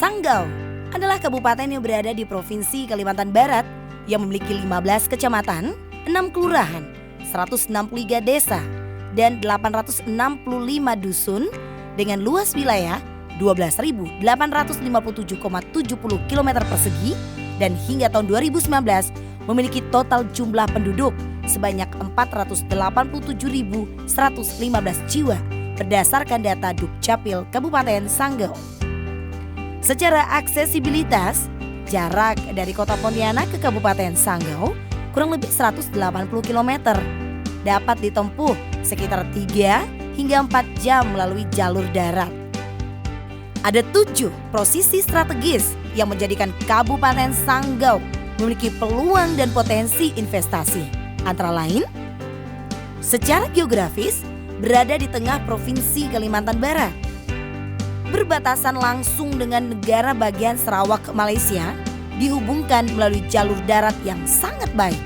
Sanggau adalah kabupaten yang berada di Provinsi Kalimantan Barat yang memiliki 15 kecamatan, 6 kelurahan, 163 desa, dan 865 dusun dengan luas wilayah 12.857,70 km persegi dan hingga tahun 2019 memiliki total jumlah penduduk sebanyak 487.115 jiwa berdasarkan data Dukcapil Kabupaten Sanggau. Secara aksesibilitas, jarak dari Kota Pontianak ke Kabupaten Sanggau kurang lebih 180 km. Dapat ditempuh sekitar 3 hingga 4 jam melalui jalur darat. Ada 7 posisi strategis yang menjadikan Kabupaten Sanggau memiliki peluang dan potensi investasi. Antara lain, secara geografis berada di tengah Provinsi Kalimantan Barat. Berbatasan langsung dengan negara bagian Sarawak Malaysia, dihubungkan melalui jalur darat yang sangat baik.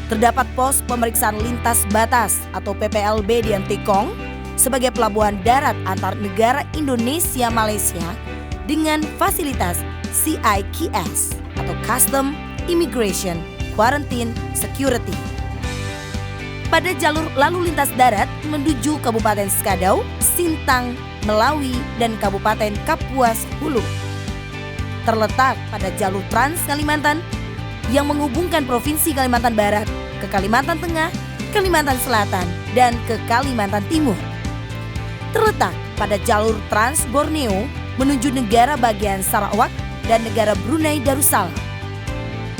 Terdapat pos pemeriksaan lintas batas atau PPLB di Antikong sebagai pelabuhan darat antar negara Indonesia-Malaysia dengan fasilitas CIKS atau Custom, Immigration, Quarantine, Security. Pada jalur lalu lintas darat menuju Kabupaten Skadau, Sintang, Melawi, dan Kabupaten Kapuas Hulu. Terletak pada jalur Trans Kalimantan yang menghubungkan Provinsi Kalimantan Barat ke Kalimantan Tengah, Kalimantan Selatan, dan ke Kalimantan Timur. Terletak pada jalur Trans Borneo menuju negara bagian Sarawak dan negara Brunei Darussalam.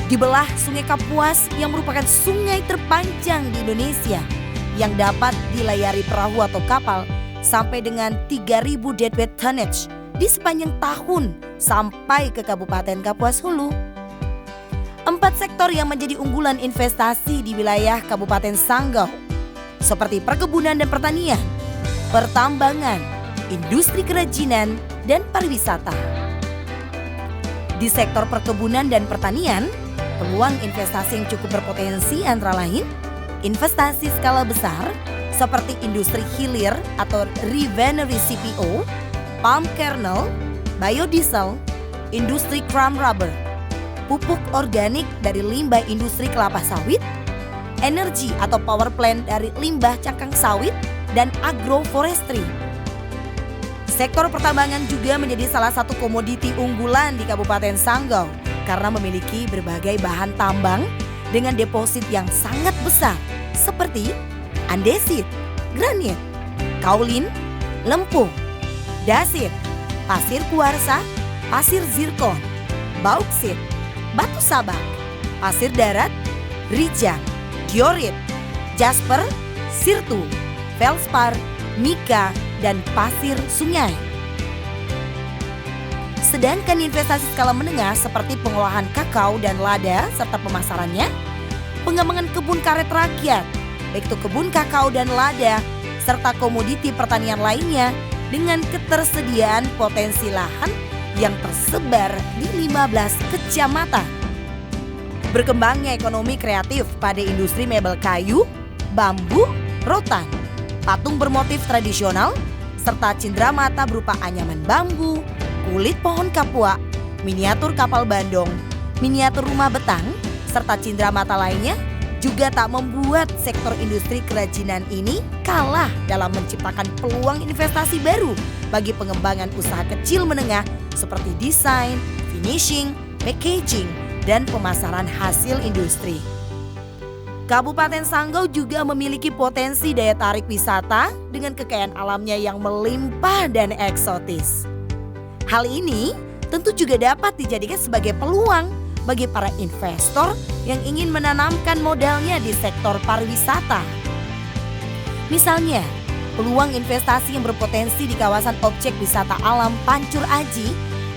Dibelah Sungai Kapuas yang merupakan sungai terpanjang di Indonesia yang dapat dilayari perahu atau kapal sampai dengan 3.000 deadweight tonnage di sepanjang tahun sampai ke Kabupaten Kapuas Hulu. 4 sektor yang menjadi unggulan investasi di wilayah Kabupaten Sanggau seperti perkebunan dan pertanian, pertambangan, industri kerajinan, dan pariwisata. Di sektor perkebunan dan pertanian, peluang investasi yang cukup berpotensi antara lain investasi skala besar seperti industri hilir atau refinery CPO, palm kernel, biodiesel, industri crum rubber, pupuk organik dari limbah industri kelapa sawit, energi atau power plant dari limbah cangkang sawit, dan agroforestry. Sektor pertambangan juga menjadi salah satu komoditi unggulan di Kabupaten Sanggau karena memiliki berbagai bahan tambang dengan deposit yang sangat besar seperti andesit, granit, kaolin, lempu, dasit, pasir kuarsa, pasir zirkon, bauksit, batu sabak, pasir darat, rijang, diorit, jasper, sirtu, feldspar, mika, dan pasir sungai. Sedangkan investasi skala menengah seperti pengolahan kakao dan lada serta pemasarannya, pengembangan kebun karet rakyat, baik itu kebun kakao dan lada, serta komoditi pertanian lainnya dengan ketersediaan potensi lahan yang tersebar di 15 kecamatan. Berkembangnya ekonomi kreatif pada industri mebel kayu, bambu, rotan, patung bermotif tradisional, serta cenderamata berupa anyaman bambu, kulit pohon kapua, miniatur kapal bandong, miniatur rumah betang, serta cenderamata lainnya juga tak membuat sektor industri kerajinan ini kalah dalam menciptakan peluang investasi baru bagi pengembangan usaha kecil menengah seperti desain, finishing, packaging, dan pemasaran hasil industri. Kabupaten Sanggau juga memiliki potensi daya tarik wisata dengan kekayaan alamnya yang melimpah dan eksotis. Hal ini tentu juga dapat dijadikan sebagai peluang bagi para investor yang ingin menanamkan modalnya di sektor pariwisata. Misalnya, peluang investasi yang berpotensi di kawasan objek wisata alam Pancur Aji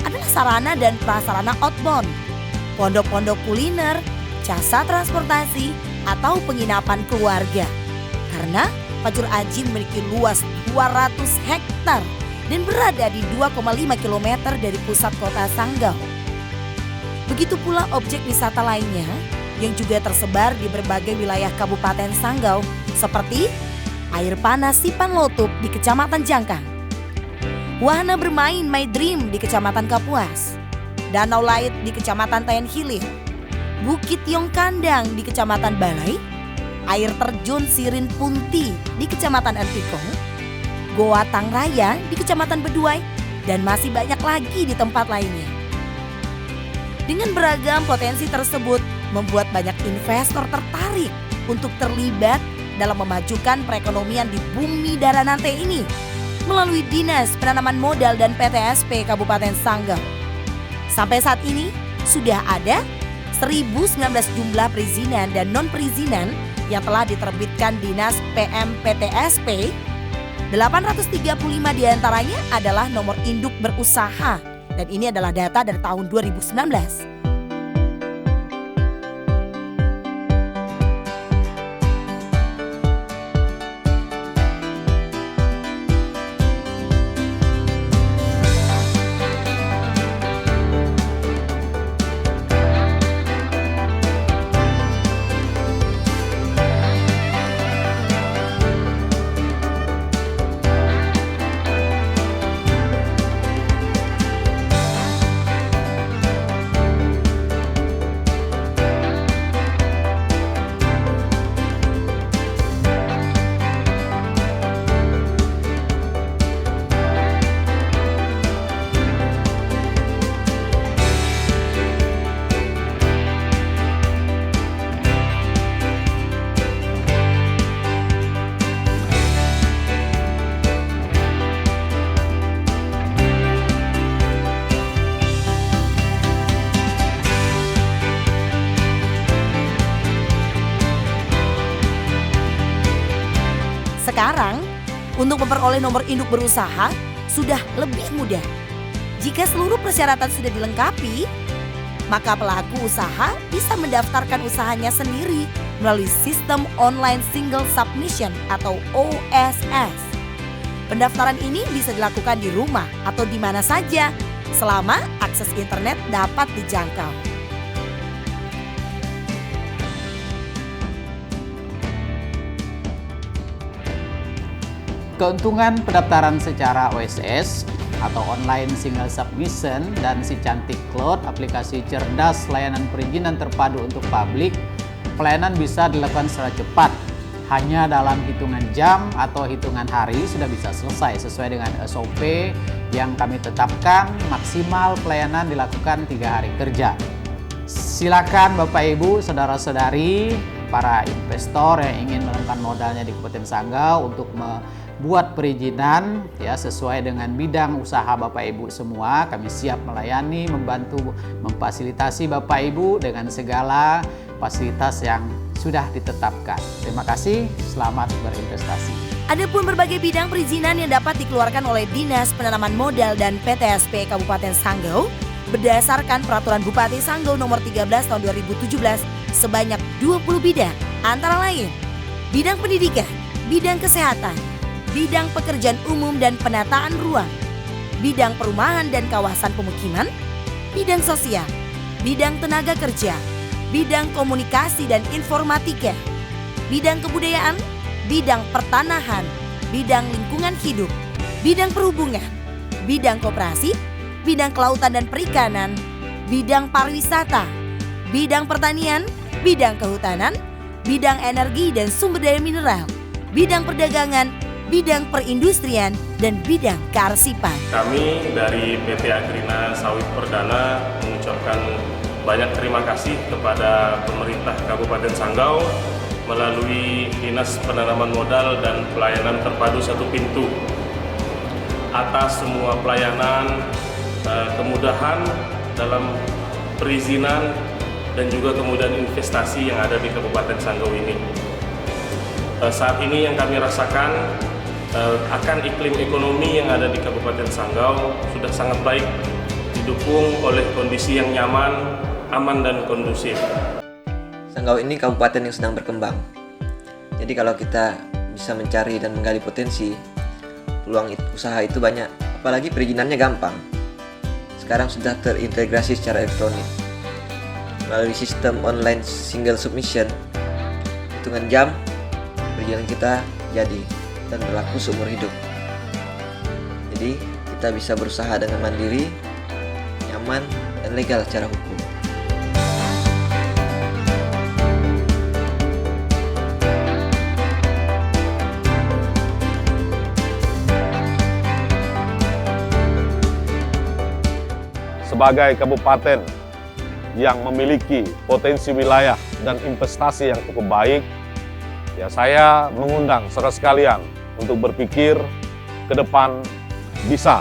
adalah sarana dan prasarana outbound, pondok-pondok kuliner, jasa transportasi, atau penginapan keluarga. Karena Pancur Aji memiliki luas 200 hektar dan berada di 2,5 km dari pusat kota Sanggau. Begitu pula objek wisata lainnya yang juga tersebar di berbagai wilayah Kabupaten Sanggau seperti air panas Sipan Lotup di Kecamatan Jangkang, wahana bermain My Dream di Kecamatan Kapuas, Danau Lait di Kecamatan Tayan Hilir, Bukit Yongkandang di Kecamatan Balai, air terjun Sirin Punti di Kecamatan Antikong, Goa Tangraya di Kecamatan Beduai, dan masih banyak lagi di tempat lainnya. Dengan beragam potensi tersebut membuat banyak investor tertarik untuk terlibat dalam memajukan perekonomian di bumi Daranate ini melalui Dinas Penanaman Modal dan PTSP Kabupaten Sanggau. Sampai saat ini sudah ada 1.019 jumlah perizinan dan non-perizinan yang telah diterbitkan Dinas PMPTSP. 835 diantaranya adalah nomor induk berusaha, dan ini adalah data dari tahun 2019. Sekarang, untuk memperoleh nomor induk berusaha sudah lebih mudah. Jika seluruh persyaratan sudah dilengkapi, maka pelaku usaha bisa mendaftarkan usahanya sendiri melalui sistem online single submission atau OSS. Pendaftaran ini bisa dilakukan di rumah atau di mana saja selama akses internet dapat dijangkau. Keuntungan pendaftaran secara OSS atau Online Single Submission dan si Cantik Cloud, aplikasi cerdas layanan perizinan terpadu untuk publik, pelayanan bisa dilakukan secara cepat. Hanya dalam hitungan jam atau hitungan hari sudah bisa selesai sesuai dengan SOP yang kami tetapkan. Maksimal pelayanan dilakukan 3 hari kerja. Silakan Bapak Ibu, saudara-saudari, para investor yang ingin menanamkan modalnya di Kabupaten Sanggau untuk buat perizinan ya sesuai dengan bidang usaha Bapak Ibu semua. Kami siap melayani, membantu, memfasilitasi Bapak Ibu dengan segala fasilitas yang sudah ditetapkan. Terima kasih, selamat berinvestasi. Adapun berbagai bidang perizinan yang dapat dikeluarkan oleh Dinas Penanaman Modal dan PTSP Kabupaten Sanggau berdasarkan Peraturan Bupati Sanggau Nomor 13 Tahun 2017 sebanyak 20 bidang, antara lain bidang pendidikan, bidang kesehatan, bidang pekerjaan umum dan penataan ruang, bidang perumahan dan kawasan pemukiman, bidang sosial, bidang tenaga kerja, bidang komunikasi dan informatika, bidang kebudayaan, bidang pertanahan, bidang lingkungan hidup, bidang perhubungan, bidang koperasi, bidang kelautan dan perikanan, bidang pariwisata, bidang pertanian, bidang kehutanan, bidang energi dan sumber daya mineral, bidang perdagangan, bidang perindustrian, dan bidang kearsipan. Kami dari PT Agrina Sawit Perdana mengucapkan banyak terima kasih kepada pemerintah Kabupaten Sanggau melalui Dinas Penanaman Modal dan Pelayanan Terpadu Satu Pintu atas semua pelayanan, kemudahan dalam perizinan dan juga kemudahan investasi yang ada di Kabupaten Sanggau ini. Saat ini yang kami rasakan akan iklim ekonomi yang ada di Kabupaten Sanggau sudah sangat baik, didukung oleh kondisi yang nyaman, aman dan kondusif. Sanggau ini kabupaten yang sedang berkembang. Jadi kalau kita bisa mencari dan menggali potensi, peluang usaha itu banyak. Apalagi perizinannya gampang. Sekarang sudah terintegrasi secara elektronik. Melalui sistem online single submission, hitungan jam, perizinan kita jadi dan berlaku seumur hidup. Jadi kita bisa berusaha dengan mandiri, nyaman, dan legal secara hukum. Sebagai kabupaten yang memiliki potensi wilayah dan investasi yang cukup baik, ya saya mengundang saudara sekalian untuk berpikir ke depan bisa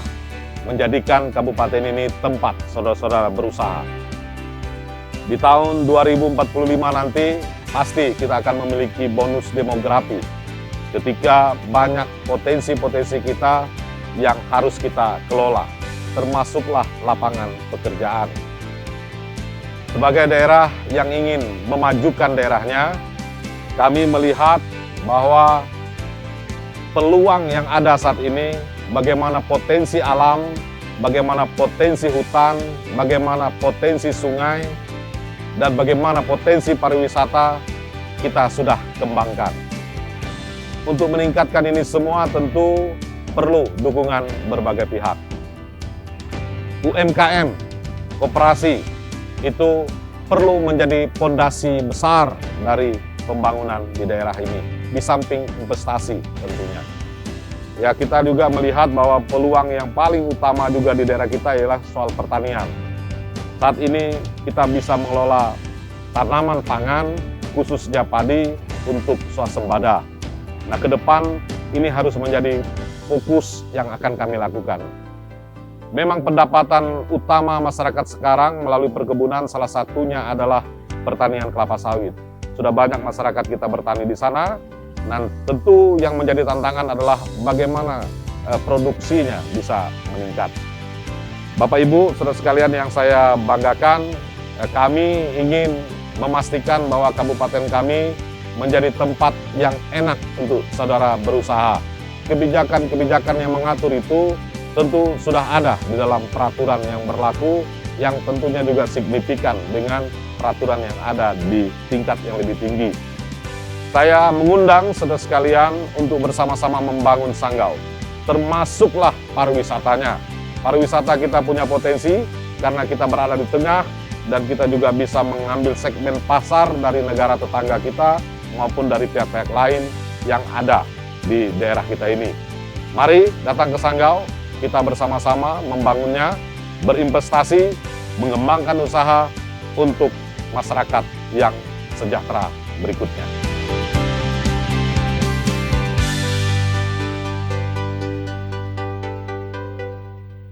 menjadikan kabupaten ini tempat saudara-saudara berusaha. Di tahun 2045 nanti pasti kita akan memiliki bonus demografi ketika banyak potensi-potensi kita yang harus kita kelola, termasuklah lapangan pekerjaan. Sebagai daerah yang ingin memajukan daerahnya, kami melihat bahwa peluang yang ada saat ini, bagaimana potensi alam, bagaimana potensi hutan, bagaimana potensi sungai, dan bagaimana potensi pariwisata kita sudah kembangkan. Untuk meningkatkan ini semua tentu perlu dukungan berbagai pihak. UMKM, koperasi, itu perlu menjadi fondasi besar dari pembangunan di daerah ini, di samping investasi tentunya. Ya, kita juga melihat bahwa peluang yang paling utama juga di daerah kita ialah soal pertanian. Saat ini kita bisa mengelola tanaman pangan, khususnya padi, untuk swasembada. Nah, ke depan ini harus menjadi fokus yang akan kami lakukan. Memang pendapatan utama masyarakat sekarang melalui perkebunan salah satunya adalah pertanian kelapa sawit. Sudah banyak masyarakat kita bertani di sana, dan tentu yang menjadi tantangan adalah bagaimana produksinya bisa meningkat. Bapak Ibu, saudara sekalian yang saya banggakan, kami ingin memastikan bahwa kabupaten kami menjadi tempat yang enak untuk saudara berusaha. Kebijakan-kebijakan yang mengatur itu tentu sudah ada di dalam peraturan yang berlaku, yang tentunya juga signifikan dengan peraturan yang ada di tingkat yang lebih tinggi. Saya mengundang saudara sekalian untuk bersama-sama membangun Sanggau, termasuklah pariwisatanya. Pariwisata kita punya potensi karena kita berada di tengah, dan kita juga bisa mengambil segmen pasar dari negara tetangga kita maupun dari pihak-pihak lain yang ada di daerah kita ini. Mari datang ke Sanggau, kita bersama-sama membangunnya, berinvestasi, mengembangkan usaha untuk masyarakat yang sejahtera berikutnya.